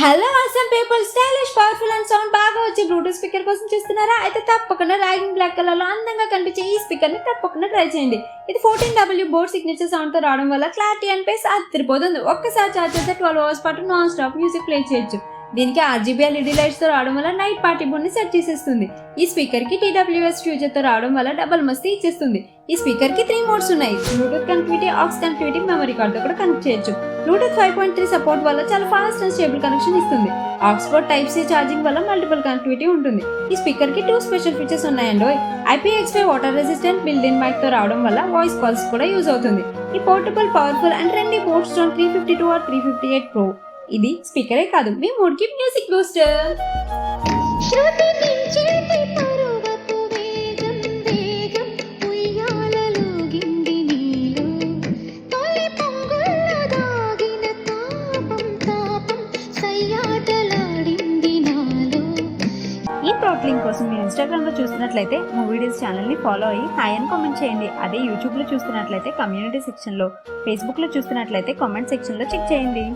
Hello awesome people, stylish powerful and sound బాగా వచ్చే Bluetooth speaker కోసం చూస్తున్నారా? అయితే తప్పకుండా రాగింగ్ బ్లాక్ కలర్ లో అందంగా కనిపించే ఈ స్పీకర్ ని తప్పకుండా ట్రై చేయండి. ఇది 14W బోర్డ్ సిగ్నేచర్ సౌండ్ తో రావడం వల్ల క్లారిటీ అండ్ పేస్ అదిరిపోతుంది. ఒక్కసారి చార్జ్ చేస్తే 12 అవర్స్ పాటు నాన్ స్టాప్ మ్యూజిక్ ప్లే చేయొచ్చు. దీనికి RGB LED లైట్స్ తో రావడం వల్ల నైట్ పార్టీ బోర్డ్ ని సెట్ చేసేస్తుంది. ఈ స్పీకర్ కి TWS ఫ్యూచర్ తో రావడం వల్ల డబుల్ మస్తీ ఇచ్చేస్తుంది. ఈ స్పీకర్ కి 3 మోడ్స్ ఉన్నాయి. Bluetooth connectivity, aux connectivity, memory card తో కూడా కనెక్ట్ చేయొచ్చు. బ్లూటూత్ 5.3 సపోర్ట్ వల్ల చాలా ఫాస్ట్ అండ్ స్టేబుల్ కనెక్షన్ ఇస్తుంది. ఆక్స్ఫోర్డ్ టైప్ సి ఛార్జింగ్ వల్ల మల్టిపుల్ కనెక్టివిటీ ఉంటుంది. ఈ స్పీకర్ కి 2 స్పెషల్ ఫీచర్స్ ఉన్నాయండి. IPX5 water resistant built in mic తో రావడం వల్ల వాయిస్ కాల్స్ కూడా యూజ్ అవుతుంది. ఈ portable, powerful and trendy modes 352 or 358 Pro. ఇది స్పీకరే కాదు, మీ మూడ్ కి మ్యూజిక్ బూస్టర్. శృతి మించేటి పరువపు వేగం వేగం ఉయ్యాలలో గిండి నీలో తొలి పొంగుల్లో దాగిన తాపం తాపం సయ్యాటలాడింది నాలో. ఈ ప్రౌడ్ లింక్ కోసం మీరు ఇన్స్టాగ్రామ్ లో చూస్తున్నట్లయితే మూవీ డేస్ ఛానల్ ని ఫాలో అయ్యి హాయ్ అని కామెంట్ చేయండి. అదే యూట్యూబ్ లో చూస్తున్నట్లయితే కమ్యూనిటీ సెక్షన్ లో, ఫేస్బుక్ లో చూస్తున్నట్లయితే కామెంట్ సెక్షన్ లో చెక్ చేయండి.